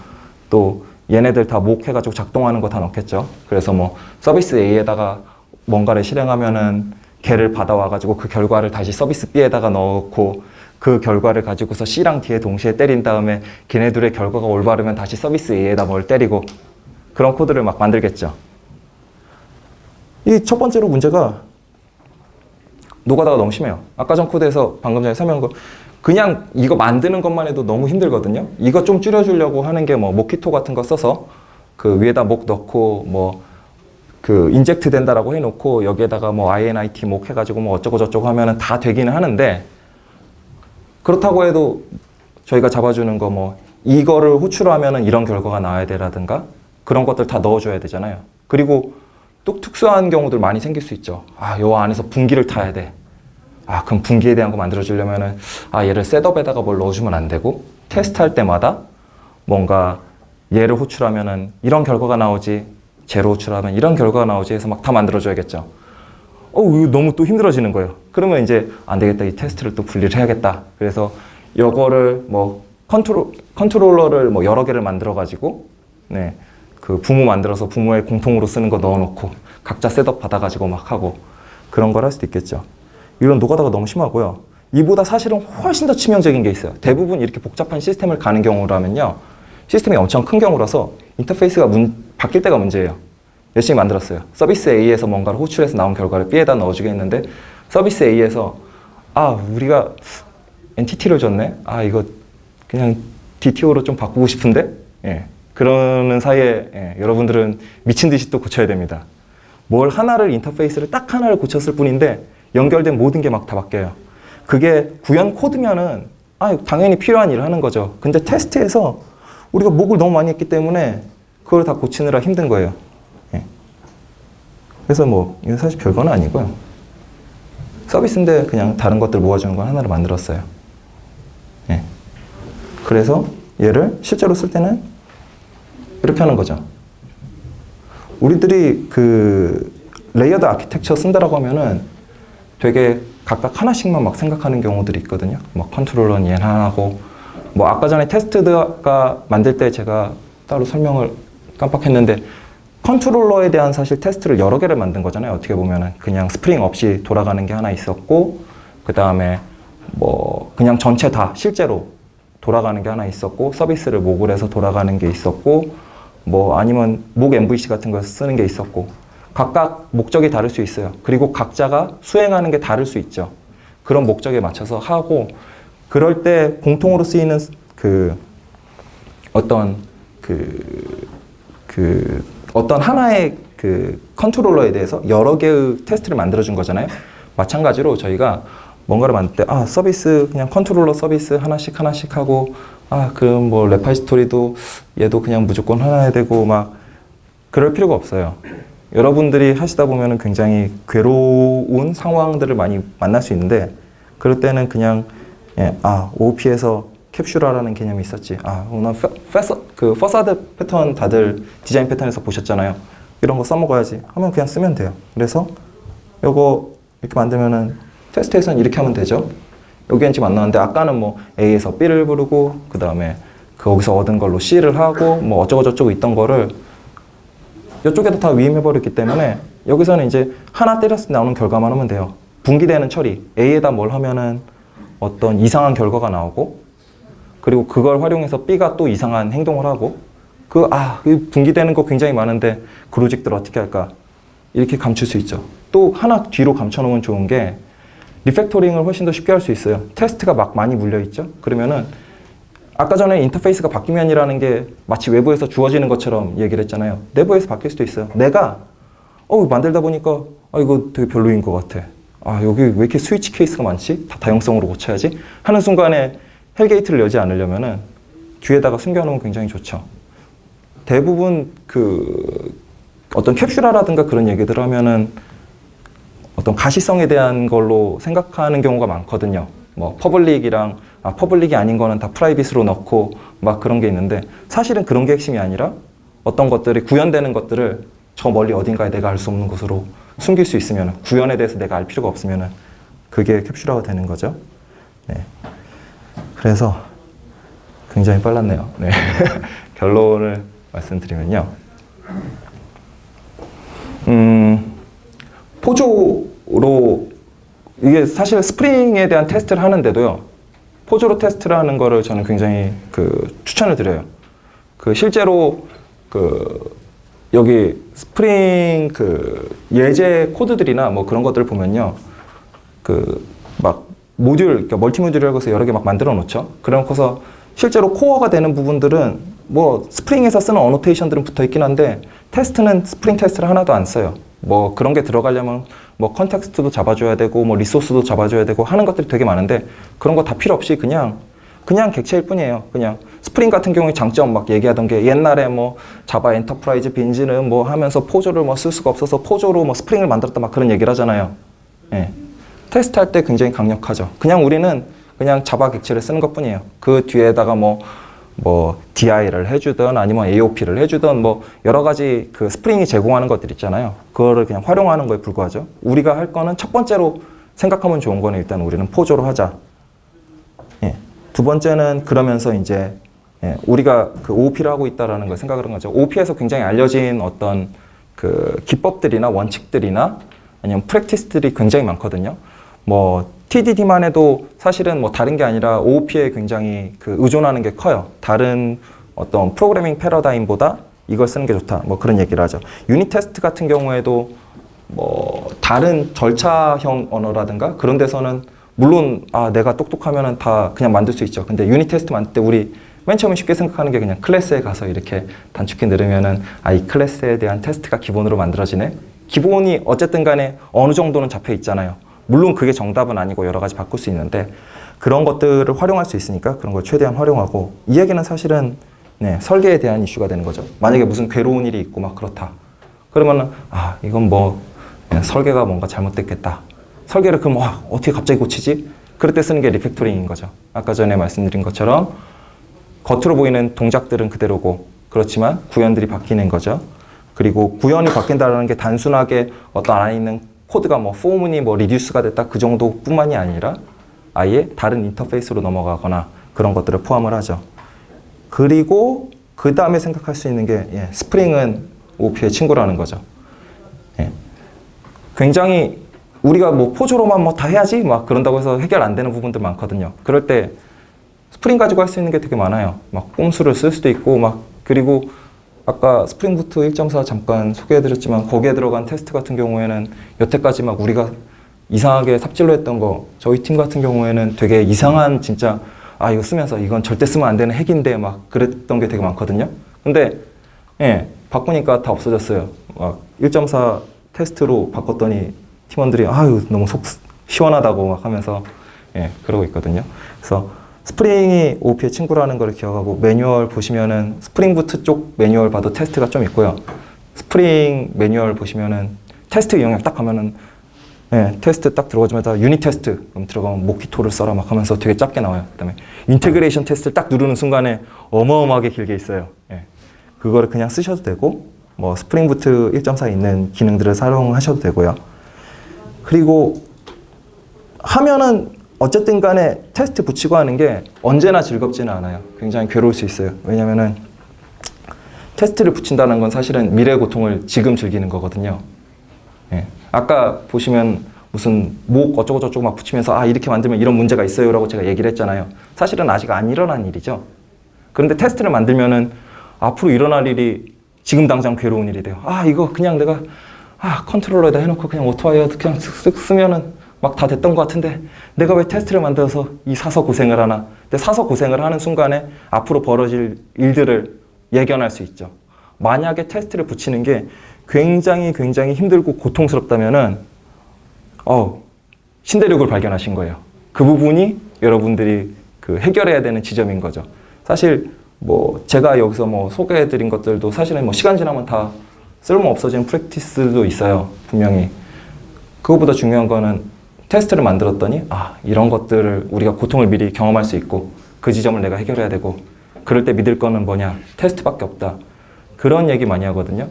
또 얘네들 다 목해가지고 작동하는 거 다 넣겠죠. 그래서 뭐 서비스 A에다가 뭔가를 실행하면은 걔를 받아와가지고 그 결과를 다시 서비스 B에다가 넣고 그 결과를 가지고서 C랑 D에 동시에 때린 다음에 걔네들의 결과가 올바르면 다시 서비스 A에다 뭘 때리고 그런 코드를 막 만들겠죠. 이 첫 번째로 문제가 노가다가 너무 심해요. 아까 전 코드에서 방금 전에 설명한 거 그냥 이거 만드는 것만 해도 너무 힘들거든요. 이거 좀 줄여주려고 하는 게 뭐 모키토 같은 거 써서 그 위에다 목 넣고 뭐 그 인젝트 된다라고 해놓고 여기에다가 뭐 INIT 목 해가지고 뭐 어쩌고 저쩌고 하면은 다 되기는 하는데 그렇다고 해도 저희가 잡아주는 거 뭐 이거를 호출하면은 이런 결과가 나와야 되라든가 그런 것들 다 넣어줘야 되잖아요. 그리고 또 특수한 경우들 많이 생길 수 있죠. 아, 요 안에서 분기를 타야 돼. 아, 그럼 분기에 대한 거 만들어주려면은 아, 얘를 셋업에다가 뭘 넣어주면 안 되고 테스트할 때마다 뭔가 얘를 호출하면은 이런 결과가 나오지, 쟤로 호출하면 이런 결과가 나오지 해서 막 다 만들어줘야겠죠. 이거 너무 또 힘들어지는 거예요. 그러면 이제 안 되겠다. 이 테스트를 또 분리를 해야겠다. 그래서 요거를 뭐 컨트롤러를 뭐 여러 개를 만들어 가지고 네. 그 부모 만들어서 부모의 공통으로 쓰는 거 넣어놓고 각자 셋업 받아가지고 막 하고 그런 걸 할 수도 있겠죠. 이런 노가다가 너무 심하고요. 이보다 사실은 훨씬 더 치명적인 게 있어요. 대부분 이렇게 복잡한 시스템을 가는 경우라면요. 시스템이 엄청 큰 경우라서 인터페이스가 바뀔 때가 문제예요. 열심히 만들었어요. 서비스 A에서 뭔가를 호출해서 나온 결과를 B에다 넣어주겠는데 서비스 A에서 우리가 엔티티를 줬네? 이거 그냥 DTO로 좀 바꾸고 싶은데? 예. 그러는 사이에 여러분들은 미친 듯이 또 고쳐야 됩니다. 뭘 하나를 인터페이스를 딱 하나를 고쳤을 뿐인데 연결된 모든 게 막 다 바뀌어요. 그게 구현 코드면은 당연히 필요한 일을 하는 거죠. 근데 테스트에서 우리가 목을 너무 많이 했기 때문에 그걸 다 고치느라 힘든 거예요. 예. 그래서 뭐 이거 사실 별거는 아니고요. 서비스인데 그냥 다른 것들 모아주는 건 하나를 만들었어요. 예. 그래서 얘를 실제로 쓸 때는 이렇게 하는 거죠. 우리들이 그 레이어드 아키텍처 쓴다라고 하면은 되게 각각 하나씩만 막 생각하는 경우들이 있거든요. 뭐 컨트롤러는 얘 하나고 뭐 아까 전에 테스트가 만들 때 제가 따로 설명을 깜빡했는데 컨트롤러에 대한 사실 테스트를 여러 개를 만든 거잖아요. 어떻게 보면은 그냥 스프링 없이 돌아가는 게 하나 있었고 그 다음에 뭐 그냥 전체 다 실제로 돌아가는 게 하나 있었고 서비스를 목을 해서 돌아가는 게 있었고 뭐 아니면 목 MVC 같은 거 쓰는 게 있었고 각각 목적이 다를 수 있어요. 그리고 각자가 수행하는 게 다를 수 있죠. 그런 목적에 맞춰서 하고 그럴 때 공통으로 쓰이는 어떤 하나의 그 컨트롤러에 대해서 여러 개의 테스트를 만들어 준 거잖아요. 마찬가지로 저희가 뭔가를 만들 때 서비스 그냥 컨트롤러 서비스 하나씩 하고 그럼 뭐 레파지토리도 얘도 그냥 무조건 하나 해야 되고 막 그럴 필요가 없어요. 여러분들이 하시다 보면은 굉장히 괴로운 상황들을 많이 만날 수 있는데 그럴 때는 그냥 OOP에서 캡슐화라는 개념이 있었지. 오늘 퍼사드 패턴 다들 디자인 패턴에서 보셨잖아요. 이런 거 써먹어야지 하면 그냥 쓰면 돼요. 그래서 요거 이렇게 만들면은 테스트에서는 이렇게 하면 되죠. 여기엔 지금 안 나왔는데 아까는 뭐 A에서 B를 부르고 그 다음에 거기서 얻은 걸로 C를 하고 뭐 어쩌고 저쩌고 있던 거를 이쪽에도 다 위임해버렸기 때문에 여기서는 이제 하나 때렸을 때 나오는 결과만 하면 돼요. 분기되는 처리 A에다 뭘 하면은 어떤 이상한 결과가 나오고 그리고 그걸 활용해서 B가 또 이상한 행동을 하고 분기되는 거 굉장히 많은데 그 로직들 어떻게 할까 이렇게 감출 수 있죠. 또 하나 뒤로 감춰놓으면 좋은 게 리팩토링을 훨씬 더 쉽게 할 수 있어요. 테스트가 막 많이 물려있죠. 그러면은 아까 전에 인터페이스가 바뀌면이라는 게 마치 외부에서 주어지는 것처럼 얘기를 했잖아요. 내부에서 바뀔 수도 있어요. 내가 만들다 보니까 이거 되게 별로인 것 같아. 여기 왜 이렇게 스위치 케이스가 많지? 다 다용성으로 고쳐야지 하는 순간에 헬게이트를 여지 않으려면은 뒤에다가 숨겨놓으면 굉장히 좋죠. 대부분 어떤 캡슐화라든가 그런 얘기들 하면은 어떤 가시성에 대한 걸로 생각하는 경우가 많거든요. 뭐 퍼블릭이랑 퍼블릭이 아닌 거는 다 프라이빗으로 넣고 막 그런 게 있는데 사실은 그런 게 핵심이 아니라 어떤 것들이 구현되는 것들을 저 멀리 어딘가에 내가 알 수 없는 곳으로 숨길 수 있으면 구현에 대해서 내가 알 필요가 없으면 그게 캡슐화가 되는 거죠. 네. 그래서 굉장히 빨랐네요. 네. 결론을 말씀드리면요. 포조로 이게 사실 스프링에 대한 테스트를 하는데도요. 포조로 테스트를 하는 거를 저는 굉장히 추천을 드려요. 실제로 여기 스프링 예제 코드들이나 뭐 그런 것들을 보면요. 그 막 모듈, 그러니까 멀티 모듈이라고 해서 여러 개 막 만들어 놓죠. 그래놓고서 실제로 코어가 되는 부분들은 뭐 스프링에서 쓰는 어노테이션들은 붙어 있긴 한데 테스트는 스프링 테스트를 하나도 안 써요. 뭐 그런 게 들어가려면 뭐 컨텍스트도 잡아줘야 되고 뭐 리소스도 잡아줘야 되고 하는 것들이 되게 많은데 그런 거 다 필요 없이 그냥 객체일 뿐이에요. 그냥 스프링 같은 경우에 장점 막 얘기하던 게 옛날에 뭐 자바 엔터프라이즈 빈즈는 뭐 하면서 포조를 뭐 쓸 수가 없어서 포조로 뭐 스프링을 만들었다 막 그런 얘기를 하잖아요. 예. 테스트 할 때 굉장히 강력하죠. 그냥 우리는 그냥 자바 객체를 쓰는 것 뿐이에요. 그 뒤에다가 뭐 DI를 해주든 아니면 AOP를 해주든 뭐 여러 가지 그 스프링이 제공하는 것들 있잖아요. 그거를 그냥 활용하는 거에 불과하죠. 우리가 할 거는 첫 번째로 생각하면 좋은 거는 일단 우리는 포조로 하자. 예. 두 번째는 그러면서 이제 우리가 그 OOP를 하고 있다라는 걸 생각을 한 거죠. OOP에서 굉장히 알려진 어떤 그 기법들이나 원칙들이나 아니면 프랙티스들이 굉장히 많거든요. 뭐 TDD만 해도 사실은 뭐 다른 게 아니라 OOP에 굉장히 그 의존하는 게 커요. 다른 어떤 프로그래밍 패러다임보다 이걸 쓰는 게 좋다. 뭐 그런 얘기를 하죠. 유닛 테스트 같은 경우에도 뭐 다른 절차형 언어라든가 그런 데서는 물론 내가 똑똑하면은 다 그냥 만들 수 있죠. 근데 유닛 테스트 만들 때 우리 맨 처음에 쉽게 생각하는 게 그냥 클래스에 가서 이렇게 단축키 누르면은 이 클래스에 대한 테스트가 기본으로 만들어지네. 기본이 어쨌든 간에 어느 정도는 잡혀 있잖아요. 물론 그게 정답은 아니고 여러 가지 바꿀 수 있는데 그런 것들을 활용할 수 있으니까 그런 걸 최대한 활용하고 이 얘기는 사실은 설계에 대한 이슈가 되는 거죠. 만약에 무슨 괴로운 일이 있고 막 그렇다. 그러면은 이건 뭐 설계가 뭔가 잘못됐겠다. 설계를 그럼 어떻게 갑자기 고치지? 그럴 때 쓰는 게 리팩토링인 거죠. 아까 전에 말씀드린 것처럼 겉으로 보이는 동작들은 그대로고 그렇지만 구현들이 바뀌는 거죠. 그리고 구현이 바뀐다는 게 단순하게 어떤 안에 있는 코드가 뭐 폼이 뭐 리듀스가 됐다 그 정도뿐만이 아니라 아예 다른 인터페이스로 넘어가거나 그런 것들을 포함을 하죠. 그리고 그 다음에 생각할 수 있는 게 스프링은 OOP의 친구라는 거죠. 굉장히 우리가 뭐 포조로만 뭐 다 해야지 막 그런다고 해서 해결 안 되는 부분들 많거든요. 그럴 때 스프링 가지고 할 수 있는 게 되게 많아요. 막 꼼수를 쓸 수도 있고 막 그리고 아까 스프링 부트 1.4 잠깐 소개해드렸지만 거기에 들어간 테스트 같은 경우에는 여태까지 막 우리가 이상하게 삽질로 했던 거 저희 팀 같은 경우에는 되게 이상한 진짜 이거 쓰면서 이건 절대 쓰면 안 되는 핵인데 막 그랬던 게 되게 많거든요. 근데 바꾸니까 다 없어졌어요. 막 1.4 테스트로 바꿨더니 팀원들이 너무 속 시원하다고 막 하면서 그러고 있거든요. 그래서 스프링이 OOP의 친구라는 걸 기억하고 매뉴얼 보시면은 스프링 부트 쪽 매뉴얼 봐도 테스트가 좀 있고요. 스프링 매뉴얼 보시면은 테스트 영역 딱 가면은 테스트 딱 들어가자마자 유닛 테스트 그럼 들어가면 모키토를 써라 막 하면서 되게 짧게 나와요. 그다음에 인테그레이션 테스트를 딱 누르는 순간에 어마어마하게 길게 있어요. 그거를 그냥 쓰셔도 되고 뭐 스프링 부트 1.4에 있는 기능들을 사용하셔도 되고요. 그리고 하면은 어쨌든 간에 테스트 붙이고 하는 게 언제나 즐겁지는 않아요. 굉장히 괴로울 수 있어요. 왜냐면은 테스트를 붙인다는 건 사실은 미래의 고통을 지금 즐기는 거거든요. 아까 보시면 무슨 목 어쩌고저쩌고 막 붙이면서 이렇게 만들면 이런 문제가 있어요 라고 제가 얘기를 했잖아요. 사실은 아직 안 일어난 일이죠. 그런데 테스트를 만들면은 앞으로 일어날 일이 지금 당장 괴로운 일이 돼요. 이거 그냥 내가 컨트롤러에다 해놓고 그냥 오토와이어드 그냥 쓱쓱 쓰면은 막 다 됐던 것 같은데 내가 왜 테스트를 만들어서 이 사서 고생을 하나. 근데 사서 고생을 하는 순간에 앞으로 벌어질 일들을 예견할 수 있죠. 만약에 테스트를 붙이는 게 굉장히 힘들고 고통스럽다면은 신대륙을 발견하신 거예요. 그 부분이 여러분들이 그 해결해야 되는 지점인 거죠. 사실 뭐 제가 여기서 뭐 소개해드린 것들도 사실은 뭐 시간 지나면 다 쓸모 없어지는 프랙티스도 있어요. 분명히. 그거보다 중요한 거는 테스트를 만들었더니 이런 것들을 우리가 고통을 미리 경험할 수 있고 그 지점을 내가 해결해야 되고 그럴 때 믿을 거는 뭐냐? 테스트밖에 없다. 그런 얘기 많이 하거든요.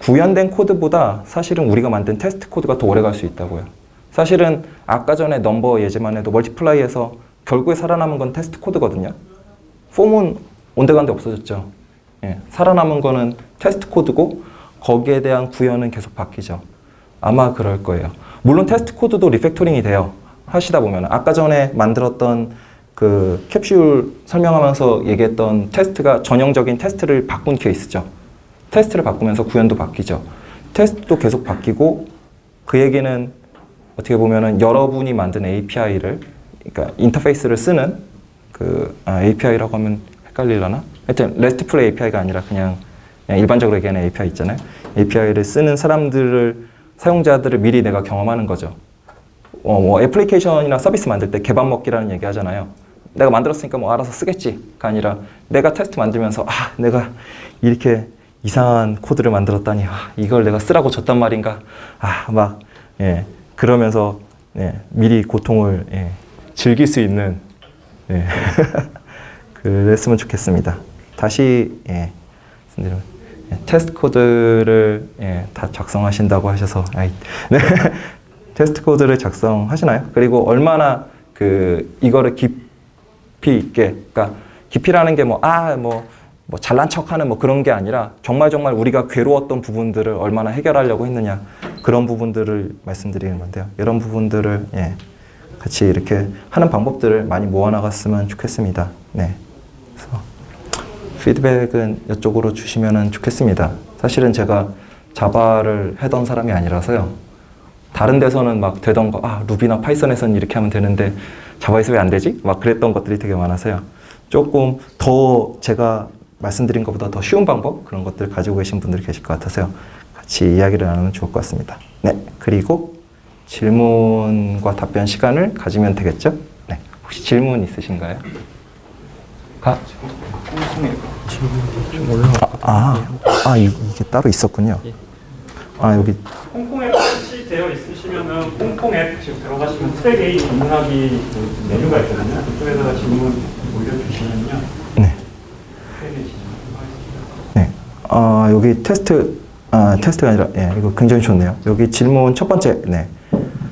구현된 코드보다 사실은 우리가 만든 테스트 코드가 더 오래 갈 수 있다고요. 사실은 아까 전에 넘버 예제만 해도 멀티플라이에서 결국에 살아남은 건 테스트 코드거든요. 폼은 온데간데 없어졌죠. 살아남은 거는 테스트 코드고 거기에 대한 구현은 계속 바뀌죠. 아마 그럴 거예요. 물론 테스트 코드도 리팩토링이 돼요. 하시다 보면 아까 전에 만들었던 그 캡슐 설명하면서 얘기했던 테스트가 전형적인 테스트를 바꾼 케이스죠. 테스트를 바꾸면서 구현도 바뀌죠. 테스트도 계속 바뀌고 그 얘기는 어떻게 보면은 여러분이 만든 API를, 그러니까 인터페이스를 쓰는 API라고 하면 헷갈리려나? 하여튼 RESTful API가 아니라 그냥 일반적으로 얘기하는 API 있잖아요. API를 쓰는 사용자들을 미리 내가 경험하는 거죠. 뭐 애플리케이션이나 서비스 만들 때 개밥 먹기라는 얘기 하잖아요. 내가 만들었으니까 뭐 알아서 쓰겠지가 아니라 내가 테스트 만들면서 내가 이렇게 이상한 코드를 만들었다니 이걸 내가 쓰라고 줬단 말인가 그러면서 미리 고통을 즐길 수 있는 그랬으면 좋겠습니다. 다시 테스트 코드를 다 작성하신다고 하셔서 테스트 코드를 작성하시나요? 그리고 얼마나 이거를 깊이 있게, 그러니까 깊이라는 게 뭐 잘난 척하는 뭐 그런 게 아니라 정말 우리가 괴로웠던 부분들을 얼마나 해결하려고 했느냐, 그런 부분들을 말씀드리는 건데요. 이런 부분들을 같이 이렇게 하는 방법들을 많이 모아나갔으면 좋겠습니다. 네. 그래서 피드백은 이쪽으로 주시면 좋겠습니다. 사실은 제가 자바를 하던 사람이 아니라서요. 다른 데서는 막 되던 거, 루비나 파이썬에서는 이렇게 하면 되는데 자바에서 왜 안 되지? 막 그랬던 것들이 되게 많아서요. 조금 더 제가 말씀드린 것보다 더 쉬운 방법, 그런 것들 가지고 계신 분들이 계실 것 같아서요. 같이 이야기를 나누면 좋을 것 같습니다. 네, 그리고 질문과 답변 시간을 가지면 되겠죠? 네, 혹시 질문 있으신가요? 이게 따로 있었군요. 여기. 홍콩 앱 설치되어 있으시면은 홍콩 앱 지금 들어가시면 트랙 A 전문하기 메뉴가 있거든요. 그쪽에다가 질문 올려주시면요. 네. 네. 여기 테스트가 아니라, 이거 굉장히 좋네요. 여기 질문 첫 번째,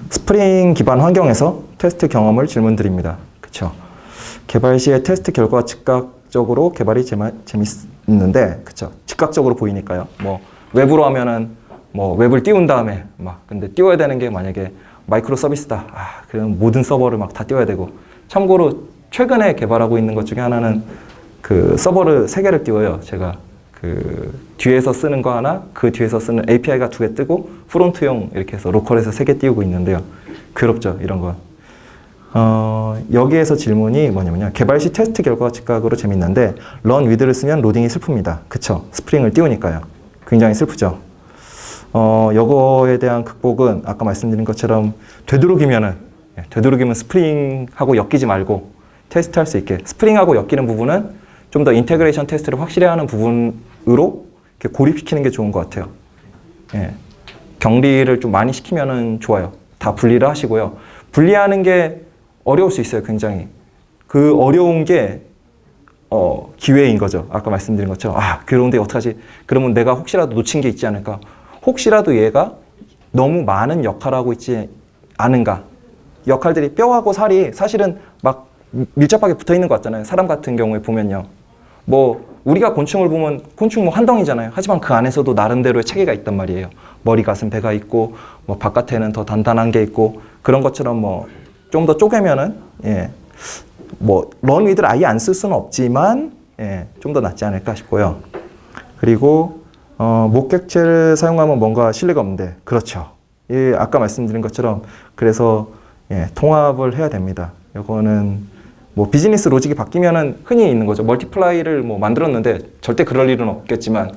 스프링 기반 환경에서 테스트 경험을 질문드립니다. 그쵸. 개발 시에 테스트 결과가 즉각적으로 개발이 재밌는데, 그쵸. 즉각적으로 보이니까요. 뭐, 웹으로 하면은, 웹을 띄운 다음에, 근데 띄워야 되는 게 만약에 마이크로 서비스다. 그럼 모든 서버를 막 다 띄워야 되고. 참고로, 최근에 개발하고 있는 것 중에 하나는 서버를 3개를 띄워요. 제가 뒤에서 쓰는 거 하나, 그 뒤에서 쓰는 API가 2개 뜨고 프론트용 이렇게 해서 로컬에서 3개 띄우고 있는데요. 괴롭죠, 이런 건. 여기에서 질문이 뭐냐면요. 개발 시 테스트 결과가 즉각으로 재밌는데 run with를 쓰면 로딩이 슬픕니다. 그쵸? 스프링을 띄우니까요. 굉장히 슬프죠. 요거에 대한 극복은 아까 말씀드린 것처럼 되도록이면 스프링하고 엮이지 말고 테스트할 수 있게, 스프링하고 엮이는 부분은 좀 더 인테그레이션 테스트를 확실히 하는 부분으로 이렇게 고립시키는 게 좋은 것 같아요. 격리를 좀 많이 시키면은 좋아요. 다 분리를 하시고요. 분리하는 게 어려울 수 있어요, 굉장히. 그 어려운 게 기회인 거죠. 아까 말씀드린 것처럼 괴로운데 어떡하지? 그러면 내가 혹시라도 놓친 게 있지 않을까? 혹시라도 얘가 너무 많은 역할을 하고 있지 않은가? 역할들이 뼈하고 살이 사실은 막 밀접하게 붙어 있는 것 같잖아요. 사람 같은 경우에 보면요. 우리가 곤충을 보면 곤충 한 덩이잖아요. 하지만 그 안에서도 나름대로의 체계가 있단 말이에요. 머리, 가슴, 배가 있고, 바깥에는 더 단단한 게 있고, 그런 것처럼 좀 더 쪼개면은, run with를 아예 안 쓸 수는 없지만, 좀 더 낫지 않을까 싶고요. 그리고, 목객체를 사용하면 뭔가 신뢰가 없는데, 그렇죠. 아까 말씀드린 것처럼, 그래서, 통합을 해야 됩니다. 이거는, 비즈니스 로직이 바뀌면은 흔히 있는 거죠. 멀티플라이를 만들었는데 절대 그럴 일은 없겠지만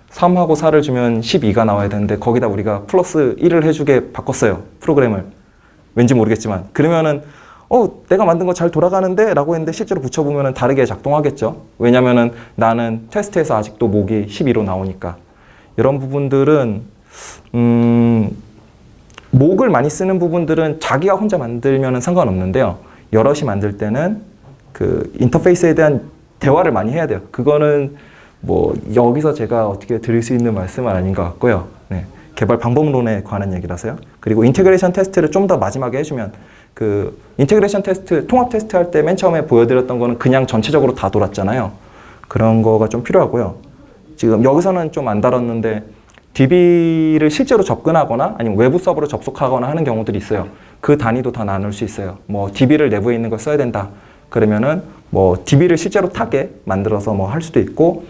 3하고 4를 주면 12가 나와야 되는데 거기다 우리가 플러스 1을 해주게 바꿨어요. 프로그램을. 왠지 모르겠지만. 그러면은 내가 만든 거 잘 돌아가는데? 라고 했는데 실제로 붙여보면은 다르게 작동하겠죠. 왜냐면은 나는 테스트에서 아직도 목이 12로 나오니까. 이런 부분들은 목을 많이 쓰는 부분들은 자기가 혼자 만들면은 상관없는데요. 여럿이 만들 때는 인터페이스에 대한 대화를 많이 해야 돼요. 그거는 여기서 제가 어떻게 드릴 수 있는 말씀은 아닌 것 같고요. 개발 방법론에 관한 얘기라서요. 그리고 인테그레이션 테스트를 좀 더 마지막에 해주면 인테그레이션 테스트, 통합 테스트 할 때 맨 처음에 보여드렸던 거는 그냥 전체적으로 다 돌았잖아요. 그런 거가 좀 필요하고요. 지금 여기서는 좀 안 다뤘는데 DB를 실제로 접근하거나 아니면 외부 서버로 접속하거나 하는 경우들이 있어요. 그 단위도 다 나눌 수 있어요. DB를 내부에 있는 걸 써야 된다. 그러면은 DB를 실제로 타게 만들어서 할 수도 있고,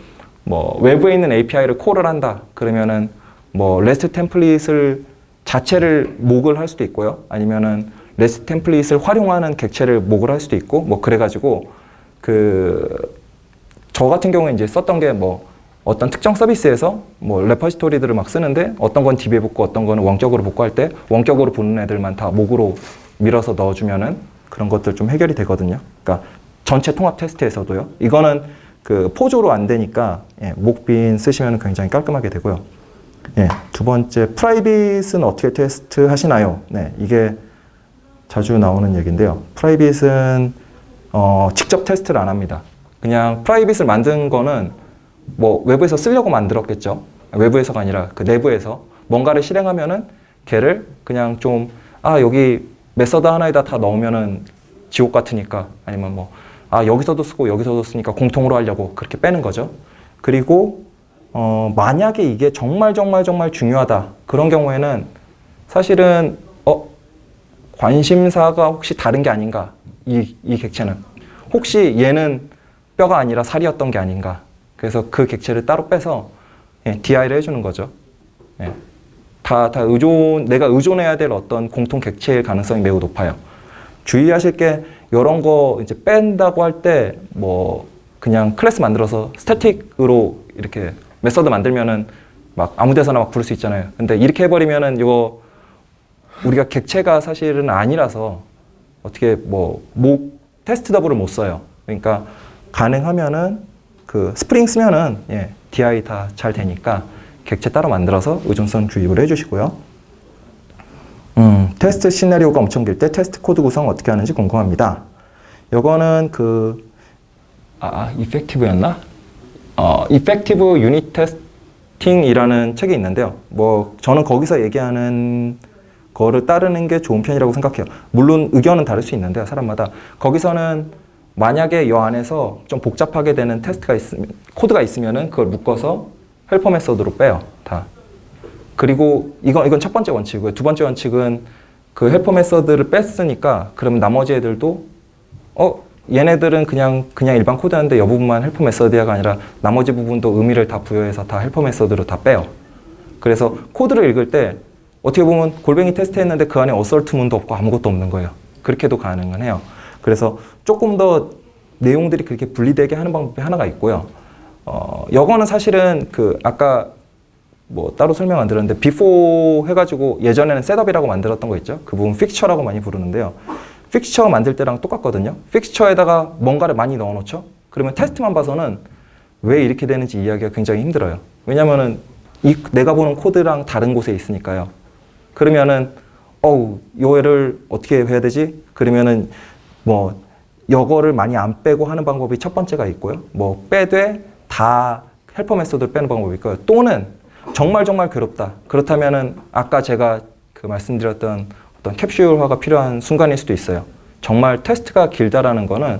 외부에 있는 API를 콜을 한다. 그러면은 REST 템플릿을 자체를 목을 할 수도 있고요. 아니면은 레스트 템플릿을 활용하는 객체를 목을 할 수도 있고, 뭐 그래가지고 저 같은 경우에 이제 썼던 게 뭐 어떤 특정 서비스에서 뭐 레퍼지토리들을 막 쓰는데 어떤 건 DB에 붙고 어떤 거는 원격으로 복구할 때 원격으로 붙는 애들만 다 목으로 밀어서 넣어주면은 그런 것들 좀 해결이 되거든요. 그러니까 전체 통합 테스트에서도요. 이거는 그 포조로 안 되니까 목빈 쓰시면 굉장히 깔끔하게 되고요. 두 번째, 프라이빗은 어떻게 테스트 하시나요? 이게 자주 나오는 얘기인데요. 프라이빗은 직접 테스트를 안 합니다. 그냥 프라이빗을 만든 거는 뭐 외부에서 쓰려고 만들었겠죠. 외부에서가 아니라 그 내부에서 뭔가를 실행하면은 걔를 그냥 좀 여기 메서드 하나에다 다 넣으면은 지옥 같으니까, 아니면 뭐 여기서도 쓰고 여기서도 쓰니까 공통으로 하려고 그렇게 빼는 거죠. 그리고 만약에 이게 정말 중요하다 그런 경우에는 사실은 관심사가 혹시 다른 게 아닌가, 이 객체는 혹시 얘는 뼈가 아니라 살이었던 게 아닌가, 그래서 그 객체를 따로 빼서 DI를 해주는 거죠. 다 내가 의존해야 될 어떤 공통 객체일 가능성이 매우 높아요. 주의하실 게 이런 거 이제 뺀다고 할 때 뭐 그냥 클래스 만들어서 스태틱으로 이렇게 메서드 만들면은 막 아무 데서나 막 부를 수 있잖아요. 근데 이렇게 해버리면은 이거 우리가 객체가 사실은 아니라서 어떻게 뭐 테스트 더블을 못 써요. 그러니까 가능하면은 그 스프링 쓰면은 DI 다 잘 되니까 객체 따로 만들어서 의존성 주입을 해주시고요. 테스트 시나리오가 엄청 길 때 테스트 코드 구성 어떻게 하는지 궁금합니다. 요거는 이펙티브였나? 이펙티브 유닛 테스팅이라는 책이 있는데요. 뭐 저는 거기서 얘기하는 거를 따르는 게 좋은 편이라고 생각해요. 물론 의견은 다를 수 있는데요, 사람마다. 거기서는 만약에 이 안에서 좀 복잡하게 되는 코드가 있으면은 그걸 묶어서 헬퍼 메서드로 빼요, 다. 그리고 이건 첫 번째 원칙이고요. 두 번째 원칙은 그 헬퍼 메서드를 뺐으니까 그러면 나머지 애들도 얘네들은 그냥 일반 코드였는데 이 부분만 헬퍼 메서드가 아니라 나머지 부분도 의미를 다 부여해서 다 헬퍼 메서드로 다 빼요. 그래서 코드를 읽을 때 어떻게 보면 골뱅이 테스트 했는데 그 안에 어설트문도 없고 아무것도 없는 거예요. 그렇게도 가능은 해요. 그래서 조금 더 내용들이 그렇게 분리되게 하는 방법이 하나가 있고요. 이거는 사실은 아까 뭐 따로 설명 안 드렸는데 before 해가지고 예전에는 셋업이라고 만들었던 거 있죠. 그 부분 픽처라고 많이 부르는데요. 픽처 만들 때랑 똑같거든요. 픽처에다가 뭔가를 많이 넣어놓죠. 그러면 테스트만 봐서는 왜 이렇게 되는지 이해하기가 굉장히 힘들어요. 왜냐면은 내가 보는 코드랑 다른 곳에 있으니까요. 그러면은 요애를 어떻게 해야 되지? 그러면은 뭐 이거를 많이 안 빼고 하는 방법이 첫 번째가 있고요. 뭐 빼되 다 헬퍼 메소드를 빼는 방법이 있고요. 또는 정말 괴롭다. 그렇다면은 아까 제가 말씀드렸던 어떤 캡슐화가 필요한 순간일 수도 있어요. 정말 테스트가 길다라는 거는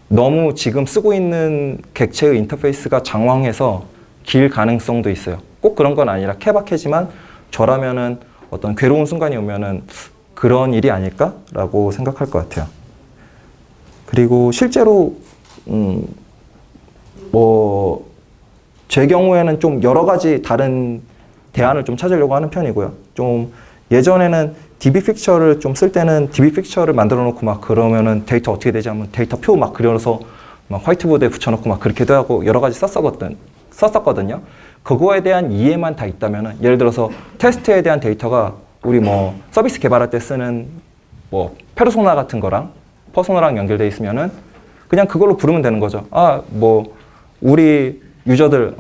너무 지금 쓰고 있는 객체의 인터페이스가 장황해서 길 가능성도 있어요. 꼭 그런 건 아니라 케바케지만 저라면은 어떤 괴로운 순간이 오면은 그런 일이 아닐까라고 생각할 것 같아요. 그리고 실제로 제 경우에는 좀 여러 가지 다른 대안을 좀 찾으려고 하는 편이고요. 좀 예전에는 DB 픽처를 좀 쓸 때는 DB 픽처를 만들어 놓고 막 그러면은 데이터 어떻게 되지 하면 데이터 표 막 그려서 막 화이트보드에 붙여놓고 막 그렇게도 하고 여러 가지 썼었거든요. 그거에 대한 이해만 다 있다면은 예를 들어서 테스트에 대한 데이터가 우리 뭐 서비스 개발할 때 쓰는 뭐 페르소나 같은 거랑 퍼소나랑 연결돼 있으면은 그냥 그걸로 부르면 되는 거죠. 우리 유저들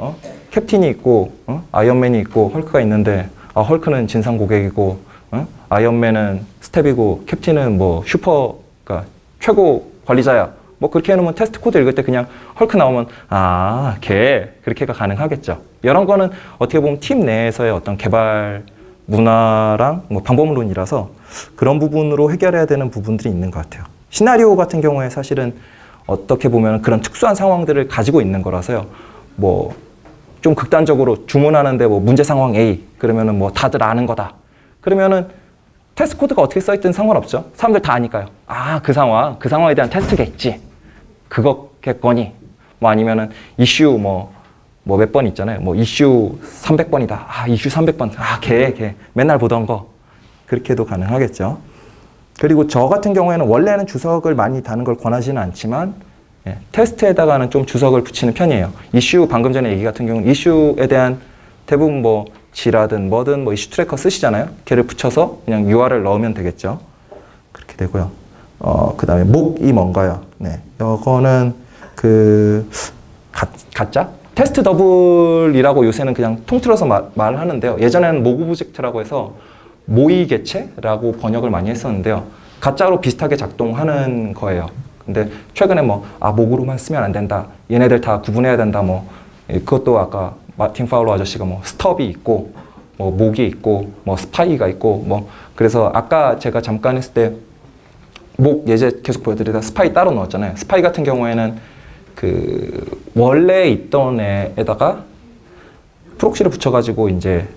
캡틴이 있고 아이언맨이 있고 헐크가 있는데 헐크는 진상 고객이고 아이언맨은 스텝이고 캡틴은 뭐 슈퍼가 최고 관리자야. 뭐 그렇게 해놓으면 테스트 코드 읽을 때 그냥 헐크 나오면 걔 그렇게가 가능하겠죠. 이런 거는 어떻게 보면 팀 내에서의 어떤 개발 문화랑 뭐 방법론이라서 그런 부분으로 해결해야 되는 부분들이 있는 것 같아요. 시나리오 같은 경우에 사실은 어떻게 보면 그런 특수한 상황들을 가지고 있는 거라서요. 뭐 좀 극단적으로 주문하는데 뭐 문제 상황 A 그러면은 뭐 다들 아는 거다. 그러면은 테스트 코드가 어떻게 써있든 상관없죠. 사람들 다 아니까요. 그 상황에 대한 테스트겠지. 그거겠거니. 뭐 아니면은 이슈 뭐 몇 번 있잖아요. 뭐 이슈 300번이다. 아, 이슈 300번. 아, 걔. 맨날 보던 거. 그렇게도 가능하겠죠. 그리고 저 같은 경우에는 원래는 주석을 많이 다는 걸 권하지는 않지만 예, 테스트에다가는 좀 주석을 붙이는 편이에요. 이슈 방금 전에 얘기 같은 경우는 이슈에 대한 대부분 뭐 G라든 뭐든 뭐 이슈 트래커 쓰시잖아요. 걔를 붙여서 그냥 UR을 넣으면 되겠죠. 그렇게 되고요. 그 다음에 목이 뭔가요? 네, 이거는 가짜? 테스트 더블이라고 요새는 그냥 통틀어서 말하는데요. 예전에는 목 오브젝트라고 해서 모의 개체라고 번역을 많이 했었는데요. 가짜로 비슷하게 작동하는 거예요. 근데 최근에 목으로만 쓰면 안 된다. 얘네들 다 구분해야 된다. 그것도 아까 마틴 파울러 아저씨가 스톱이 있고, 목이 있고, 스파이가 있고, 그래서 아까 제가 잠깐 했을 때 목 예제 계속 보여드리다 스파이 따로 넣었잖아요. 스파이 같은 경우에는 원래 있던 애에다가 프록시를 붙여가지고 이제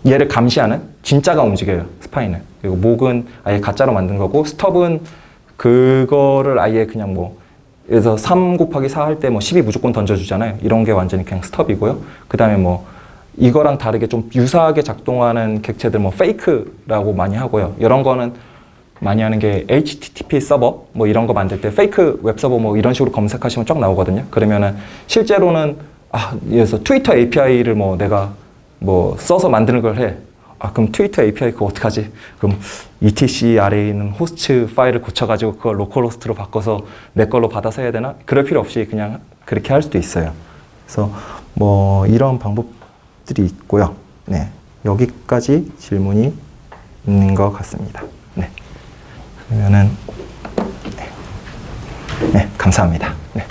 얘를 감시하는 진짜가 움직여요. 스파이는. 그리고 목은 아예 가짜로 만든 거고, 스톱은 그거를 아예 그냥 그래서 3 곱하기 4 할 때 12 무조건 던져주잖아요. 이런 게 완전히 그냥 스톱이고요. 그 다음에 이거랑 다르게 좀 유사하게 작동하는 객체들 페이크라고 많이 하고요. 이런 거는 많이 하는 게 HTTP 서버 이런 거 만들 때 페이크 웹 서버 이런 식으로 검색하시면 쫙 나오거든요. 그러면은 실제로는 그래서 트위터 API를 내가 써서 만드는 걸 해. 그럼 트위터 API 그거 어떡하지? 그럼 etc 아래에 있는 호스트 파일을 고쳐가지고 그걸 로컬 호스트로 바꿔서 내 걸로 받아서 해야 되나? 그럴 필요 없이 그냥 그렇게 할 수도 있어요. 그래서 이런 방법들이 있고요. 네, 여기까지 질문이 있는 것 같습니다. 네, 그러면은 네, 감사합니다. 네.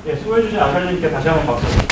예, 수고해주신 아샬님께 다시 한번 박수.